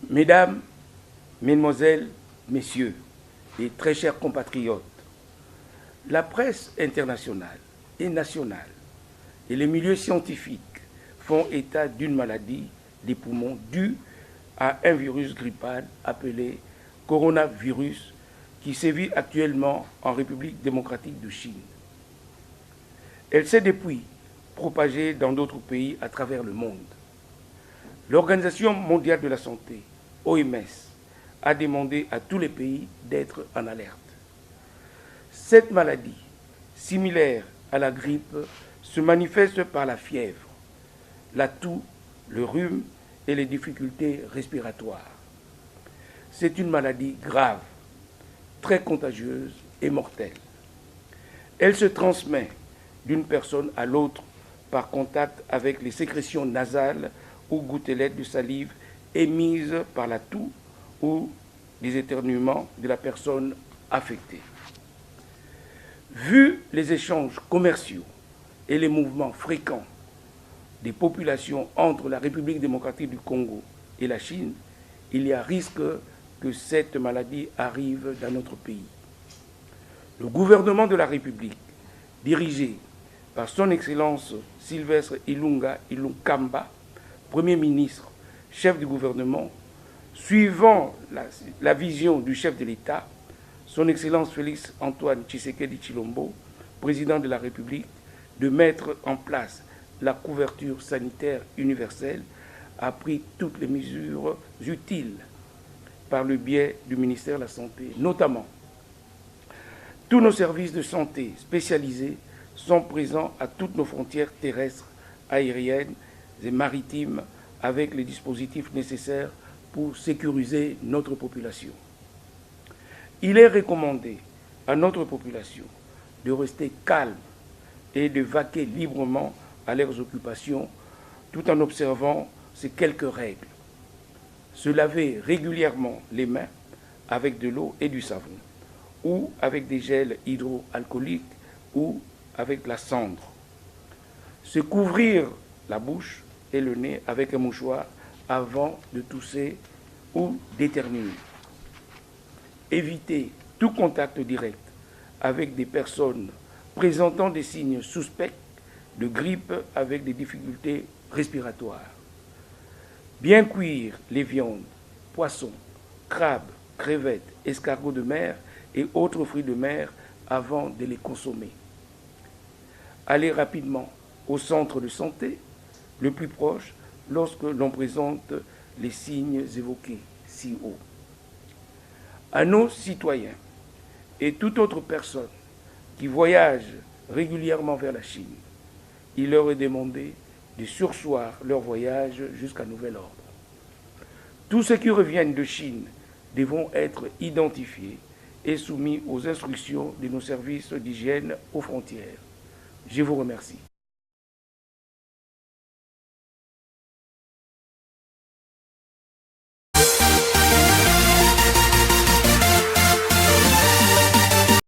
Mesdames, Mesdemoiselles, Messieurs, et très chers compatriotes, la presse internationale et nationale et les milieux scientifiques font état d'une maladie des poumons due à un virus grippal appelé coronavirus qui sévit actuellement en République démocratique de Chine. Elle s'est depuis propagée dans d'autres pays à travers le monde. L'Organisation mondiale de la santé, OMS, a demandé à tous les pays d'être en alerte. Cette maladie, similaire à la grippe, se manifeste par la fièvre, la toux, le rhume et les difficultés respiratoires. C'est une maladie grave, très contagieuse et mortelle. Elle se transmet d'une personne à l'autre par contact avec les sécrétions nasales ou gouttelettes de salive émises par la toux ou les éternuements de la personne affectée. Vu les échanges commerciaux et les mouvements fréquents des populations entre la République démocratique du Congo et la Chine, il y a risque que cette maladie arrive dans notre pays. Le gouvernement de la République, dirigé par son Excellence Sylvestre Ilunga Ilunkamba, Premier ministre, chef du gouvernement, suivant la vision du chef de l'État, son Excellence Félix Antoine Tshisekedi Tshilombo, président de la République, de mettre en place la couverture sanitaire universelle, a pris toutes les mesures utiles par le biais du ministère de la Santé. Notamment, tous nos services de santé spécialisés sont présents à toutes nos frontières terrestres, aériennes et maritimes avec les dispositifs nécessaires pour sécuriser notre population. Il est recommandé à notre population de rester calme et de vaquer librement à leurs occupations tout en observant ces quelques règles. Se laver régulièrement les mains avec de l'eau et du savon ou avec des gels hydroalcooliques ou avec la cendre. Se couvrir la bouche et le nez avec un mouchoir avant de tousser ou d'éternuer. Éviter tout contact direct avec des personnes présentant des signes suspects de grippe avec des difficultés respiratoires. Bien cuire les viandes, poissons, crabes, crevettes, escargots de mer et autres fruits de mer avant de les consommer. Aller rapidement au centre de santé le plus proche lorsque l'on présente les signes évoqués si haut. À nos citoyens et toute autre personne qui voyage régulièrement vers la Chine, il leur est demandé de surseoir leur voyage jusqu'à nouvel ordre. Tous ceux qui reviennent de Chine devront être identifiés et soumis aux instructions de nos services d'hygiène aux frontières. Je vous remercie.